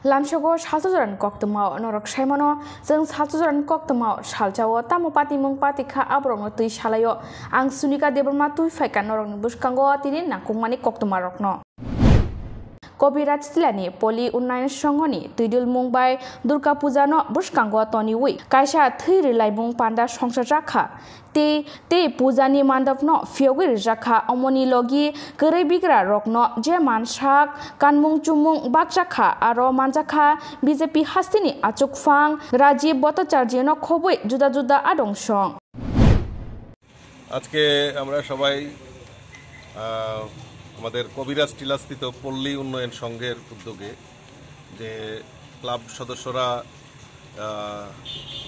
Lamshogo Salsa Jorani Koktwma Norok Shaimono जों Salsa Jorani Koktwma Saljao Tamu Pati Mung Pati Kha Abrongno Tui Shalayo Ang Sunika Debbarma Tui Faikan Norokni Buskango Tini Nangkungmani Koktwma Rokno Copyright Stilani Poli Unnayan Songoni Tuidul Mumbai Durga Puja no Buskango Toni Wi Kaisa Thiri Laimung Panda Songsar Jakha te Pujani Mandap no Fiogir Jakha Omoni Logi Gerei Bigra Rokno Je Mansak Kanmung Chumung Bakjakha Aro Manjakha BJP Hastini Achukfang Rajiv Bhattacharya no Khoboi Juda Juda Adong Song আজকে আমরা সবাই আমাদের কবিরাজ টিলাস্থিত পল্লী উন্নয়ন সংঘের উদ্যোগে যে ক্লাব সদস্যরা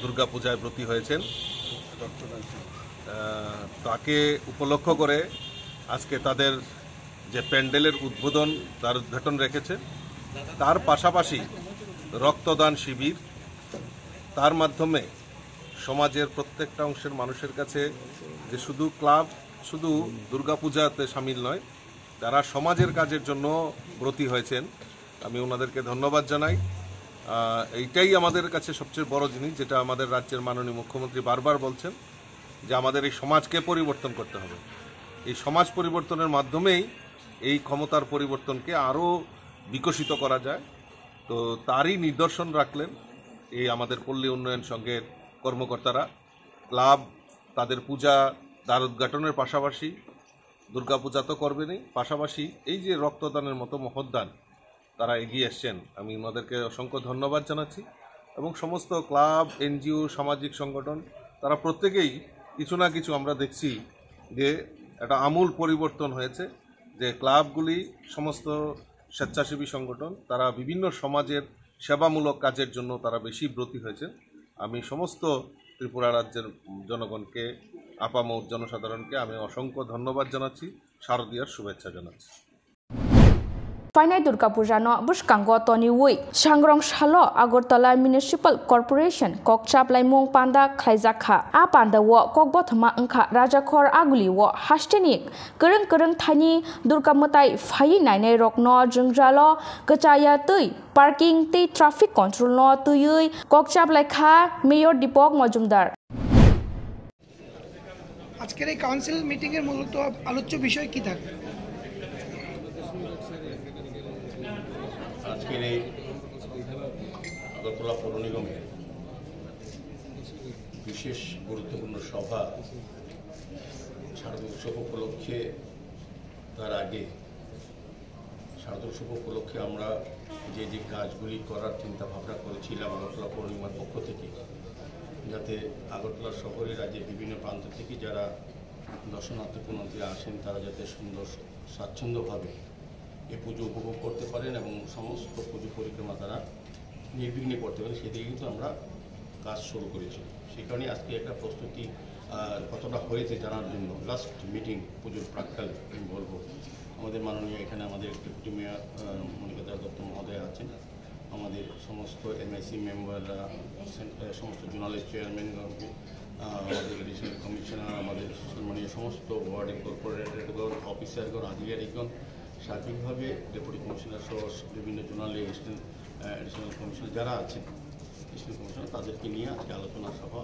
দুর্গাপূজায় ব্রতী হয়েছেন তাকে উপলক্ষ করে আজকে তাদের যে প্যান্ডেলের উদ্বোধন তার উদ্ঘাটন রেখেছে তার পাশাপাশি রক্তদান শিবির তার মাধ্যমে সমাজের প্রত্যেকটা অংশের মানুষের কাছে যে শুধু ক্লাব শুধু দুর্গাপূজাতে শামিল নয় যারা সমাজের কাজের জন্য ব্রতী হয়েছেন আমি ওনাদেরকে ধন্যবাদ জানাই এইটাই আমাদের কাছে সবচেয়ে বড় জিনিস যেটা আমাদের রাজ্যের মাননীয় মুখ্যমন্ত্রী বারবার বলছেন যে আমাদের এই সমাজকে পরিবর্তন করতে হবে এই সমাজ পরিবর্তনের মাধ্যমেই এই ক্ষমতার পরিবর্তনকে আরও বিকশিত করা যায় তো তারই নিদর্শন রাখলেন এই আমাদের পল্লী উন্নয়ন সংঘের কর্মকর্তারা ক্লাব তাদের পূজা দ্বার উদ্ঘাটনের পাশাপাশি দুর্গাপূজা তো করবেনই পাশাপাশি এই যে রক্তদানের মতো মহৎদান তারা এগিয়ে এসছেন আমি ওনাদেরকে অসংখ্য ধন্যবাদ জানাচ্ছি এবং সমস্ত ক্লাব এনজিও সামাজিক সংগঠন তারা প্রত্যেকেই কিছু না কিছু আমরা দেখছি যে একটা আমূল পরিবর্তন হয়েছে যে ক্লাবগুলি সমস্ত স্বেচ্ছাসেবী সংগঠন তারা বিভিন্ন সমাজের সেবামূলক কাজের জন্য তারা বেশি ব্রতী হয়েছেন আমি সমস্ত ত্রিপুরা রাজ্যের জনগণকে আপামর জনসাধারণকে আমি অসংখ্য ধন্যবাদ জানাচ্ছি শারদীয়ার শুভেচ্ছা জানাচ্ছি Finai Durga Puja no Buskango Toni Wi Sangrong Shalo Agartala Municipal Corporation Kokchap Laimung Panda Khlaijakha A Panda wo Kokbothma Angkha Rajakhor Aguli wo Hashtinik Kereng Thani Durga Mutai Phai Nainai Rokno Jungjalo Kachaya Tui Parking Te Traffic Control no Tuyui Kokchap Laikha Mayor Dipok Mojumdar আজকের এই council meeting এর মূলত আলোচ্য বিষয় কি থাকবে আজকের এই আগরতলা পৌর নিগমের বিশেষ গুরুত্বপূর্ণ সভা শারদীয় উৎসব উপলক্ষে তার আগে শারদীয় উৎসব উপলক্ষে আমরা যে কাজগুলি করার চিন্তা ভাবনা করেছিলাম আগরতলা পৌর নিগমের পক্ষ থেকে যাতে আগরতলা শহরে রাজ্যের বিভিন্ন প্রান্ত থেকে যারা দর্শনার্থী পুণ্যার্থীরা আসেন তারা যাতে সুন্দর স্বাচ্ছন্দ্যভাবে এই পুজো উপভোগ করতে পারেন এবং সমস্ত পুজো পরিক্রমা তারা নির্বিঘ্নে করতে পারেন সেদিকে কিন্তু আমরা কাজ শুরু করেছি সেই কারণে আজকে একটা প্রস্তুতি কতটা হয়েছে জানার জন্য লাস্ট মিটিং পুজোর প্রাক্কালে আমি বলবো আমাদের মাননীয় এখানে আমাদের ডেপুটি মেয়র সুনিকা দত্ত মহোদয় আছেন আমাদের সমস্ত এমআইসি মেম্বাররা সমস্ত জোনালের চেয়ারম্যানগণকে আমাদের এডিশনাল কমিশনার আমাদের সম্মানীয় সমস্ত ওয়ার্ডের কর্পোরেটরগণ অফিসারগণ আধিকারিকগণ সার্বিকভাবে ডেপুটি কমিশনার সহ বিভিন্ন জোনালে এডিশনাল কমিশনার যারা আছেন এডিশনাল কমিশনার তাদেরকে নিয়ে আজকে আলোচনা সভা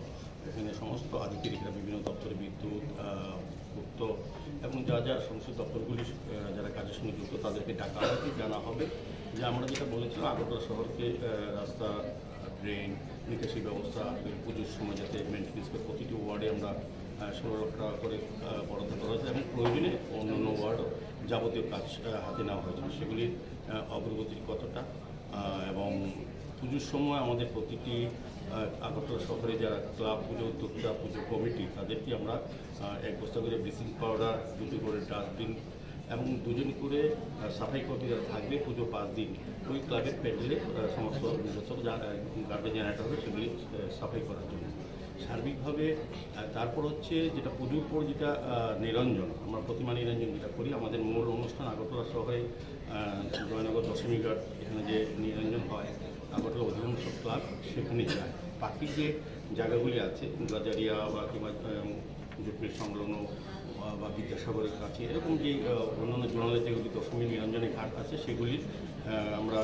এখানে সমস্ত আধিকারিকরা বিভিন্ন দপ্তরে বিদ্যুৎ পূর্ত এবং যা সমস্ত দপ্তরগুলি যারা কাজের সঙ্গে যুক্ত তাদেরকে ডাকা হবে জানা হবে যে আমরা যেটা বলেছিলাম আগরতলা শহরকে রাস্তা ড্রেন নিকাশি ব্যবস্থা পুজোর সময় যাতে মেনটেন্স করে প্রতিটি ওয়ার্ডে আমরা 16 লক্ষ টাকা করে বরাদ্দ করা হয়েছে এবং প্রয়োজনে অন্যান্য ওয়ার্ডও যাবতীয় কাজ হাতে নেওয়া হয়েছে সেগুলির অগ্রগতির কতটা এবং পুজোর সময় আমাদের প্রতিটি আগরতলা শহরে যারা ক্লাব পুজো উদ্যোক্তা পুজো কমিটি তাদেরকে আমরা 1 বস্তা করে ব্লিচিং পাউডার 2 করে ডাস্টবিন এবং 2 করে সাফাই কর্মী যারা থাকবে পুজো 5 দিন ওই ক্লাবের প্যান্ডেলে সমস্ত গার্বেজ জেনারেট হবে সেগুলি সাফাই করার জন্য সার্বিকভাবে তারপর হচ্ছে যেটা পুজোর পর যেটা নিরঞ্জন আমরা প্রতিমা নিরঞ্জন যেটা করি আমাদের মূল অনুষ্ঠান আগরতলা শহরে জয়নগর দশমী ঘাট এখানে যে নিরঞ্জন হয় আগরতলা অধিকাংশ ক্লাব সেখানে যায় বাকি যে জায়গাগুলি আছে গাজারিয়া বা কিংবা জুটমিল সংলগ্ন বা বিদ্যাসাগরের কাছে এরকম যে অন্যান্য জোনালে যেগুলি দশমী নিরঞ্জনের ঘাট আছে সেগুলির আমরা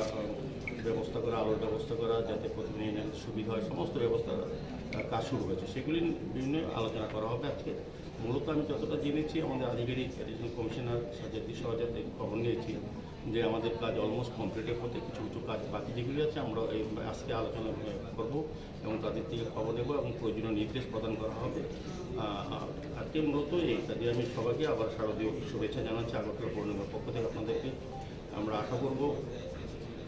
ব্যবস্থা করা, আলোর ব্যবস্থা করা, যাতে প্রতিদিন সুবিধা হয়, সমস্ত ব্যবস্থা কাজ শুরু হয়েছে। সেগুলি বিভিন্ন আলোচনা করা হবে আজকে। মূলত আমি যতটা জেনেছি, আমাদের আধিকারিক অ্যাডিশনাল কমিশনার সাজাদি সহজাতে খবর নিয়েছি যে আমাদের কাজ অলমোস্ট কমপ্লিটের হতে কিছু কিছু কাজ বাকি যেগুলি আছে আমরা এই আজকে আলোচনা করব এবং তাদের থেকে খবর নেব এবং প্রয়োজনীয় নির্দেশ প্রদান করা হবে। আজকে মূলত এই কাজে আমি সবাইকে আবার শারদীয় শুভেচ্ছা জানাচ্ছি আগরতলা পৌরনিগমের পক্ষ থেকে আপনাদেরকে। আমরা আশা করব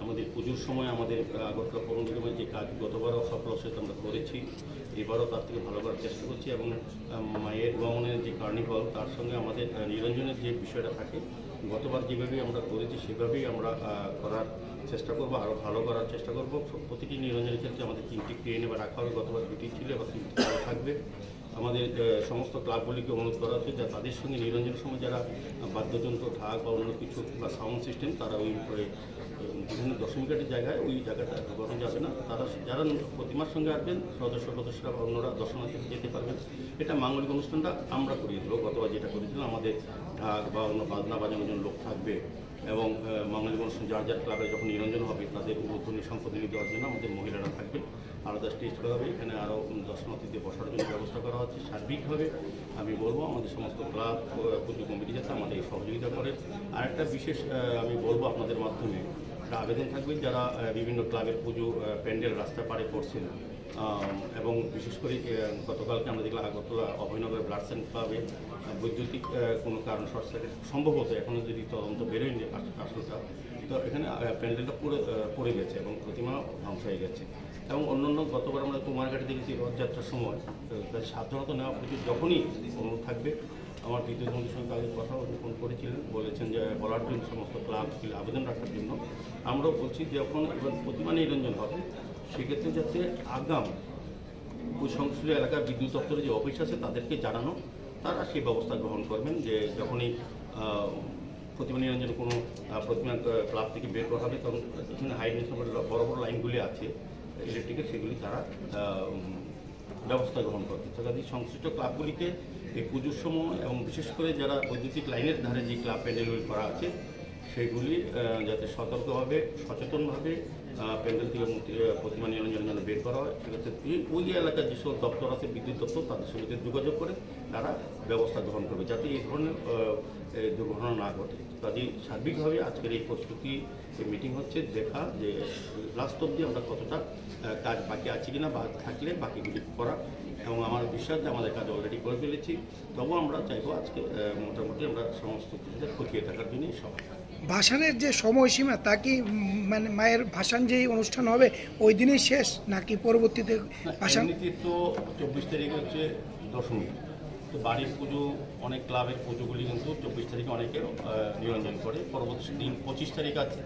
আমাদের পুজোর সময় আমাদের আগরতলা পৌর নিগমের যে কাজ গতবারও সফলতার সাথে আমরা করেছি, এবারও তার থেকে ভালো করার চেষ্টা করছি এবং মায়ের গমনের যে কার্নিভাল তার সঙ্গে আমাদের নিরঞ্জনের যে বিষয়টা থাকে, গতবার যেভাবেই আমরা করেছি সেভাবেই আমরা করার চেষ্টা করব, আরও ভালো করার চেষ্টা করব। প্রতিটি নিরঞ্জনের ক্ষেত্রে আমাদের 3টি ক্রেন এবার রাখা হবে, গতবার 2টি ছিল, এবার 3টি থাকবে। আমাদের সমস্ত ক্লাবগুলিকে অনুরোধ করা হচ্ছে যে তাদের সঙ্গে নিরঞ্জনের সময় যারা বাদ্যযন্ত্র, ঢাক বা অন্য কিছু বা সাউন্ড সিস্টেম তারা ওই বিভিন্ন দশমিকাটের জায়গায় ওই জায়গাটা ব্যবহার যাবে না। তারা যারা প্রতিমার সঙ্গে আসবেন সদস্যরা বা অন্যরা দর্শনার্থী যেতে পারবেন। এটা মাঙ্গলিক অনুষ্ঠানটা আমরা করিয়ে দেবো। গতবার যেটা করেছিলাম আমাদের ঢাক বা অন্য বাজনা বাজানোর জন্য লোক থাকবে এবং মাঙ্গলিক অনুষ্ঠান যার যার ক্লাবে যখন নিরঞ্জন হবে তাদের উদ্বোধনী সম্পাদনী দেওয়ার জন্য আমাদের মহিলারা থাকবে। আলাদা স্টেজ করা হবে, এখানে আরও দর্শনার্থীদের বসার জন্য ব্যবস্থা করা হচ্ছে। সার্বিকভাবে আমি বলবো আমাদের সমস্ত ক্লাব পুজো কমিটি যাতে আমাদের সহযোগিতা করে। আরেকটা বিশেষ আমি বলবো আপনাদের মাধ্যমে একটা আবেদন থাকবে, যারা বিভিন্ন ক্লাবের পুজো প্যান্ডেল রাস্তা পাড়ে করছেন এবং বিশেষ করে গতকালকে আমরা দেখলাম আগরতলা অভয়নগর ব্লাড সেন্টার ক্লাবে বৈদ্যুতিক কোনো কারণ শর্ট সার্কিট সম্ভবত এখনও যদি তদন্ত বেরোয়নি আসলটা, তো এখানে প্যান্ডেলটা পড়ে গেছে এবং প্রতিমা ধ্বংস হয়ে গেছে। এবং অন্যান্য গতবার আমরা কুমারঘাটে দেখেছি রথযাত্রার সময় সাধারণত নেওয়া পুজো যখনই অনুরোধ থাকবে। আমার বিদ্যুৎ মন্ত্রীর সঙ্গে তাদের কথা ফোন করেছিলেন, বলেছেন যে বলার জন্য সমস্ত ক্লাবগুলি আবেদন রাখার জন্য। আমরাও বলছি যখন এবার প্রতিমা নিরঞ্জন হবে সেক্ষেত্রে যাতে আগাম ওই সংশ্লিষ্ট এলাকার বিদ্যুৎ দপ্তরে যে অফিস আছে তাদেরকে জানানো, তারা সেই ব্যবস্থা গ্রহণ করবেন যে যখনই প্রতিমা নিরঞ্জন কোনো প্রতিমা ক্লাব থেকে বের করা হবে তখন এখানে হাই টেনশনের বড় বড় লাইনগুলি আছে ইলেকট্রিকের, সেগুলি তারা ব্যবস্থা গ্রহণ করবে। কাজে সংশ্লিষ্ট ক্লাবগুলিকে এই পুজোর সময় এবং বিশেষ করে যারা বৈদ্যুতিক লাইনের ধারে যে ক্লাব প্যান্ডেলগুলি করা আছে সেগুলি যাতে সতর্কভাবে সচেতনভাবে প্যান্ডেল থেকে প্রতিমা নিরঞ্জনের জন্য বের করা হয়। সেক্ষেত্রে ওই এলাকার যেসব দপ্তর আছে বিদ্যুৎ দপ্তর তাদের সঙ্গে যোগাযোগ করে তারা ব্যবস্থা গ্রহণ করবে যাতে এই ধরনের দুর্ঘটনা না ঘটে। কাজেই সার্বিকভাবে আজকের এই প্রস্তুতি মিটিং হচ্ছে দেখা যে লাস্ট অবধি আমরা কতটা কাজ বাকি আছে কিনা বা থাকলে বাকিগুলি করা, এবং আমার বিশ্বাস যে আমাদের কাজ অলরেডি করে ফেলেছি। তবুও আমরা চাইবো আজকে মোটামুটি আমরা সমস্ত কিছুতে খতিয়ে থাকার জন্যই সবাই। ভাসানের যে সময়সীমা তা কি মানে মায়ের ভাসান যেই অনুষ্ঠান হবে ওই দিনই শেষ নাকি পরবর্তীতে ভাসান? তো 24 তারিখ হচ্ছে দশমী, তো বাড়ির পুজো অনেক ক্লাবের পুজোগুলি কিন্তু 24 তারিখে অনেকে নিরঞ্জন করে। পরবর্তী দিন 25 তারিখ আছে,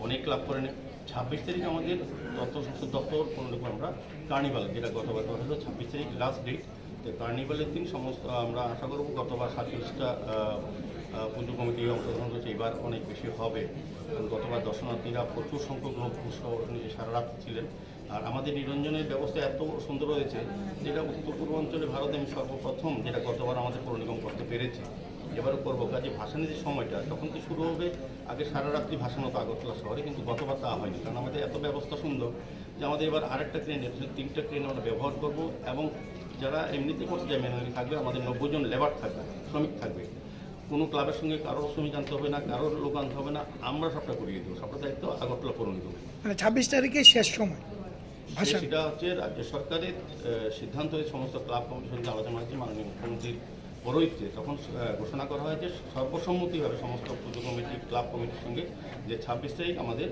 অনেক ক্লাব করে নেয়। 26 তারিখ আমাদের তথ্য সংসদ দপ্তর কোনোরকম আমরা কার্নিভাল, যেটা গতবার কথা হলো 26 তারিখ লাস্ট ডেট। তো কার্নিভালের দিন সমস্ত আমরা আশা করব গতবার 47টা পুজো কমিটি অংশগ্রহণ করছে, এবার অনেক বেশি হবে। গতবার দর্শনার্থীরা প্রচুর সংখ্যক লোক সারা রাত ছিলেন। আর আমাদের নিরঞ্জনের ব্যবস্থা এত সুন্দর হয়েছে যেটা উত্তর পূর্বাঞ্চলে ভারতে আমি সর্বপ্রথম, যেটা গতবার আমাদের পৌর নিগম করতে পেরেছি, এবারও করবো। কাজে ভাসানের যে সময়টা তখন তো শুরু হবে, আগে সারা রাত্রি ভাসানো হতো আগরতলা শহরে, কিন্তু গতবার তা হয়নি কারণ আমাদের এত ব্যবস্থা সুন্দর যে আমাদের এবার আরেকটা ক্রেন, 3টা ক্রেন আমরা ব্যবহার করব এবং যারা এমনিতে করতে যায় ম্যানুয়ালি থাকবে, আমাদের 90 জন লেবার থাকবে, শ্রমিক থাকবে। কোনো ক্লাবের সঙ্গে কারোর শ্রমিক আনতে হবে না, কারোর লোক আনতে হবে না, আমরা সবটা করিয়ে দেবো। সবটা দায়িত্ব আগরতলা পৌর নিগম। মানে 26 তারিখে শেষ সময় সেটা হচ্ছে রাজ্য সরকারের সিদ্ধান্ত হয়ে সমস্ত ক্লাব কমিটির সঙ্গে আলোচনা হয়েছে মাননীয় মুখ্যমন্ত্রীর পরোক্ষে, তখন ঘোষণা করা হয়েছে সর্বসম্মতিভাবে সমস্ত পুজো কমিটি ক্লাব কমিটির সঙ্গে যে 26 তারিখ আমাদের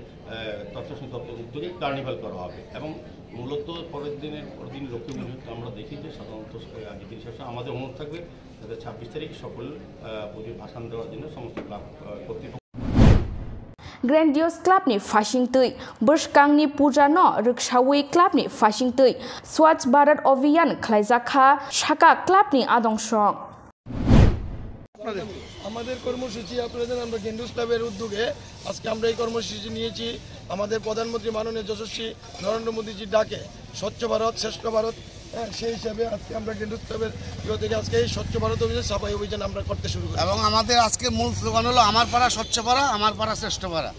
তথ্য দপ্তর উদ্যোগে কার্নিভাল করা হবে। এবং মূলত পরের দিন লক্ষ্মী পুজো আমরা দেখি যে সাধারণত আগে দিন শেষে আমাদের অনুরোধ থাকবে যাতে 26 তারিখ সকল পুজোর ভাসান দেওয়ার জন্য সমস্ত ক্লাব কর্তৃপক্ষ Grandiose Club ni Fashing Tui, Burskang ni Puja no, Rikshawi Club ni Fashing Tui, Swats Bharat Ovian, Klaizakha, Shaka Club ni Adong Shong. আমাদের কর্মসূচি আপনাদের আমরা গ্র্যান্ডিওস ক্লাবের উদ্যোগে আজকে আমরা এই কর্মসূচি নিয়েছি। আমাদের প্রধানমন্ত্রী মাননীয় যশস্বী নরেন্দ্র মোদীজির ডাকে স্বচ্ছ ভারত শ্রেষ্ঠ ভারত, সেই হিসাবে আজকে আমরা গ্র্যান্ডিওস ক্লাবের থেকে আজকে এই স্বচ্ছ ভারত অভিযান সাফাই অভিযান আমরা করতে শুরু করি। এবং আমাদের আজকে মূল স্লোগান হলো আমার পাড়া স্বচ্ছ পাড়া, আমার পাড়া শ্রেষ্ঠ পাড়া।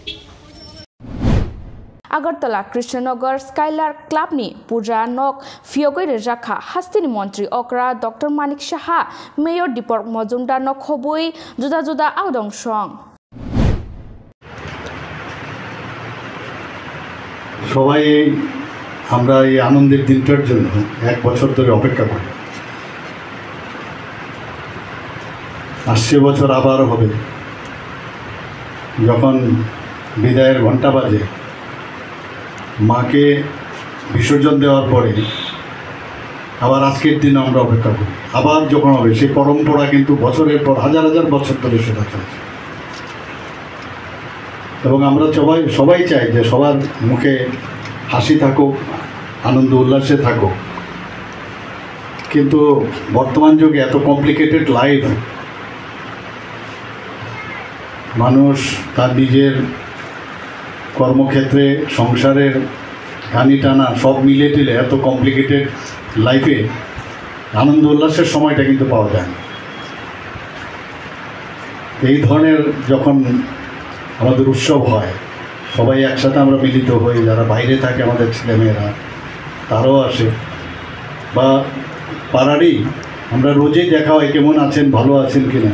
Agartala Krishnanagar Skylar Clubni Puja Nok Fiogoi Rejakha Hastini Montri Okra Dr. Manik Shaha Mayor Dipok Mojumdar Nok Hoboi Juda Juda Audong Song সবাই আমরা এই আনন্দের দিনটার জন্য এক বছর ধরে অপেক্ষা করি আসছে বছর আবার হবে যখন বিদায়ের ঘন্টা বাজে মাকে বিসর্জন দেওয়ার পরে আবার আজকের দিন আমরা অপেক্ষা করি আবার যখন হবে সেই পরম্পরা কিন্তু বছরের পর হাজার হাজার বছর ধরে সেটা চলছে এবং আমরা সবাই চাই যে সবার মুখে হাসি থাকুক আনন্দ উল্লাসে থাকুক কিন্তু বর্তমান যুগে এত কমপ্লিকেটেড লাইফ মানুষ তার নিজের কর্মক্ষেত্রে সংসারের ঘানি টানা সব মিলে টিলে এত কমপ্লিকেটেড লাইফে আনন্দ উল্লাসের সময়টা কিন্তু পাওয়া যায় না এই ধরনের যখন আমাদের উৎসব হয় সবাই একসাথে আমরা মিলিত হই যারা বাইরে থাকে আমাদের ছেলেমেয়েরা তারাও আসে বা পাড়ারই আমরা রোজই দেখা হয় কেমন আছেন ভালো আছেন কিনা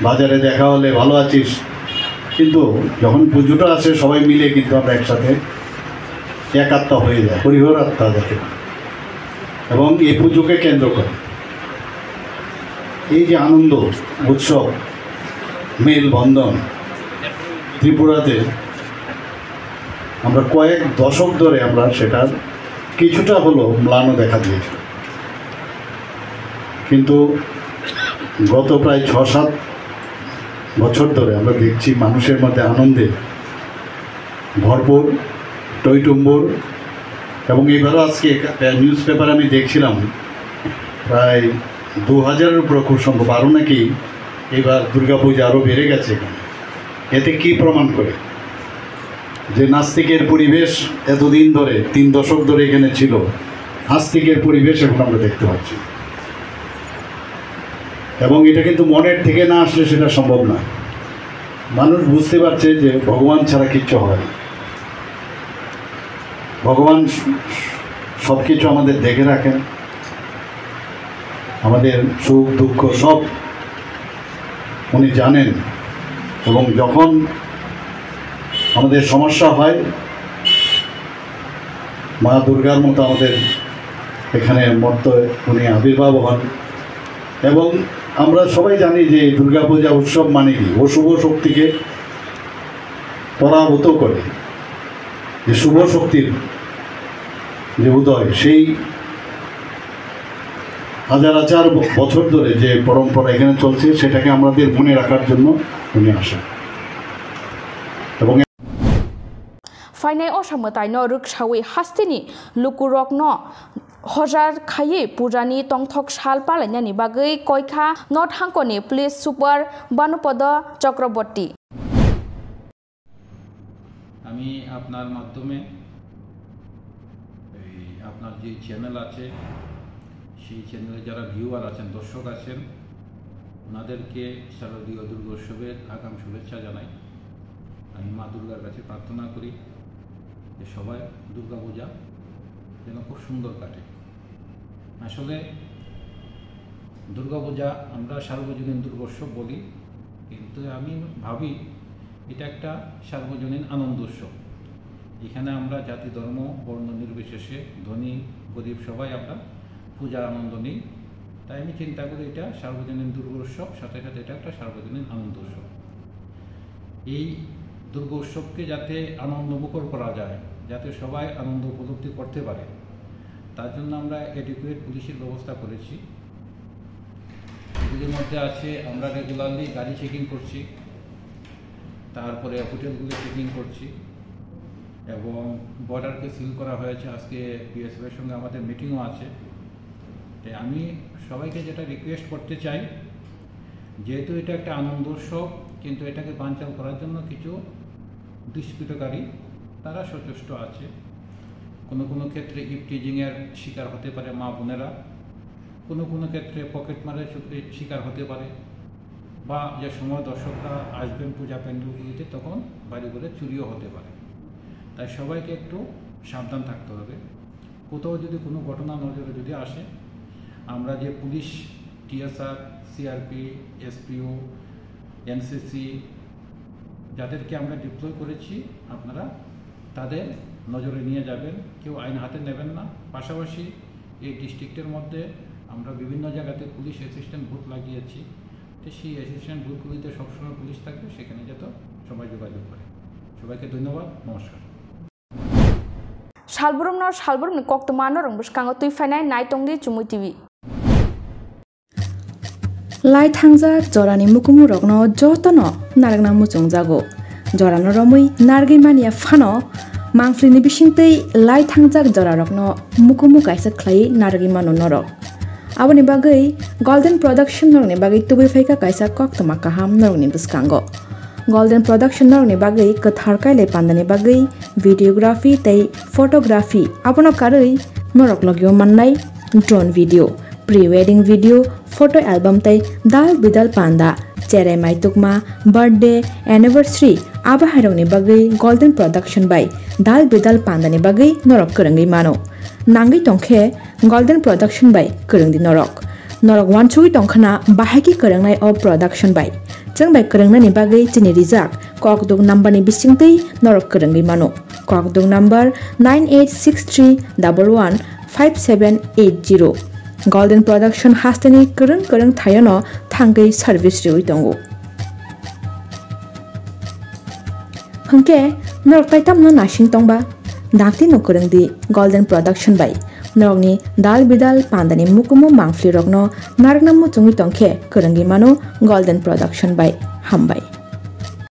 বাজারে দেখা হলে ভালো আছিস কিন্তু যখন পুজোটা আসে সবাই মিলে কিন্তু আমরা একসাথে এক আত্মা হয়ে যায় হরিহর আত্মা যাকে এবং এই পুজোকে কেন্দ্র করে এই যে আনন্দ উৎসব মেলবন্ধন ত্রিপুরাতে আমরা কয়েক দশক ধরে আমরা সেটার কিছুটা হলো ম্লানও দেখা দিয়েছি কিন্তু গত প্রায় ৬-৭ বছর ধরে আমরা দেখছি মানুষের মধ্যে আনন্দে ভরপুর টইটুম্বর এবং এবারও আজকে নিউজ পেপারে আমি দেখছিলাম প্রায় ২০০০-এর উপরে খুব সম্ভব আরও নাকি এবার দুর্গাপূজা আরও বেড়ে গেছে এখানে এতে কি প্রমাণ করে যে নাস্তিকের পরিবেশ এতদিন ধরে ৩ দশক ধরে এখানে ছিল আস্তিকের পরিবেশ এখন আমরা দেখতে পাচ্ছি এবং এটা কিন্তু মনের থেকে না আসলে সেটা সম্ভব না মানুষ বুঝতে পারছে যে ভগবান ছাড়া কিচ্ছু হয় না ভগবান সব কিছু আমাদের দেখে রাখেন আমাদের সুখ দুঃখ সব উনি জানেন এবং যখন আমাদের সমস্যা হয় মা দুর্গার মতো আমাদের এখানে মর্ত উনি আবির্ভাব হন এবং আমরা সবাই জানি যে দুর্গাপূজা উৎসব মানে কি অশুভ শক্তিকে পরাভূত করে যে শুভ শক্তির যে উদয় সেই হাজার হাজার বছর ধরে যে পরম্পরা এখানে চলছে সেটাকে আমাদের মনে রাখার জন্য উনি আসেন এবং ফাইনাই অসামতাই ন রুকসাউই হাস্তিনি লুকুরক ন হজার খাইয়ে পূজানি টংথক সাল পালাইনানি বাগৈ কয়খা নর্থ হাংকনি পুলিশ সুপার বানুপদ চক্রবর্তী আমি আপনার মাধ্যমে আপনার যে চ্যানেল আছে সেই চ্যানেলে যারা ভিউয়ার আছেন দর্শক আছেন ওনাদেরকে শারদীয় দুর্গোৎসবের আগাম শুভেচ্ছা জানাই আমি মা দুর্গার কাছে প্রার্থনা করি যে সবাই দুর্গাপূজা যেন খুব সুন্দর কাটে আসলে দুর্গাপূজা আমরা সার্বজনীন দুর্গোৎসব বলি কিন্তু আমি ভাবি এটা একটা সার্বজনীন আনন্দ উৎসব এখানে আমরা জাতি ধর্ম বর্ণ নির্বিশেষে ধনী গরিব সবাই আমরা পূজার আনন্দ নিই তাই আমি চিন্তা করি এটা সার্বজনীন দুর্গোৎসব সাথে সাথে এটা একটা সার্বজনীন আনন্দ উৎসব এই দুর্গোৎসবকে যাতে আনন্দমুখর করা যায় যাতে সবাই আনন্দ উপলব্ধি করতে পারে তার জন্য আমরা এডুকেট পুলিশের ব্যবস্থা করেছি এগুলির মধ্যে আছে আমরা রেগুলারলি গাড়ি চেকিং করছি তারপরে হোটেলগুলো চেকিং করছি এবং বর্ডারকে সিল করা হয়েছে আজকে বিএসএফের সঙ্গে আমাদের মিটিংও আছে তাই আমি সবাইকে যেটা রিকোয়েস্ট করতে চাই যেহেতু এটা একটা আনন্দ উৎসব কিন্তু এটাকে বানচাল করার জন্য কিছু দুষ্কৃতকারী তারা সচেষ্ট আছে কোনো কোনো ক্ষেত্রে ইপটিজিংয়ের শিকার হতে পারে মা বোনেরা কোনো কোনো ক্ষেত্রে পকেট মারের শিকার হতে পারে বা যে সময় দর্শকরা আসবেন পূজা প্যান্ডেলগুলিতে তখন বাড়ি করে চুরিও হতে পারে তাই সবাইকে একটু সাবধান থাকতে হবে। কোথাও যদি কোনো ঘটনা নজরে যদি আসে, আমরা যে police, TSR, CRP, SPO, NCC যাদেরকে আমরা ডিপ্লয় করেছি, আপনারা তাদের নজরে নিয়ে যাবেন, কেউ আইন হাতে নেবেন না। পাশাপাশি এই ডিস্ট্রিক্টের মধ্যে আমরা বিভিন্ন জায়গাতে পুলিশ অ্যাসিস্ট্যান্ট বুথ লাগিয়েছি, তো সেই অ্যাসিস্ট্যান্ট বুথগুলিতে সবসময় পুলিশ থাকবে, সেখানে যাতে সবাই যোগাযোগ করে। সবাইকে ধন্যবাদ, নমস্কার। Salburumni Koktwma norong buskango tuifainai naitongdi CHUMUI TV. Lai thangjak jorani mukumu rokno jotono nargna muchungjago. Jorano romui nargi mania phano mangflini bisingtei lai thangjak jora rokno mukumu kaisa khlai nargi mano norok. Aboni bagai Golden Production norni bagai tubai phaika kaisa Koktwma kaham norni buskango. Golden Production norni bagai kathar kailai pandani bagai videography tei photography abono karoi norok logio mannai drone video, pre-wedding video, photo album tei dal bidal panda, cherai maitukma, birthday, anniversary aba hairokni bagai Golden Production by dal bidal pandani bagai norok korangai mano. Nangai tongkhe Golden Production by korangdi norok. Norok wanchui tongkhana bahaki korangnai o production by. Jeng bai korangnani bagai chini rijak kokdung number ni bisingtei norok korangai mano. Kokdung number 9863115780. Golden Production hastani korang thayono thangai service riwi tongo. Hangke norok taitamno nasing tongba dakti no korangdi Golden Production by norokni dal bidal pandani mukumu mangfli rokno nargna muchungi tongkhe korangi mano Golden Production by hamba.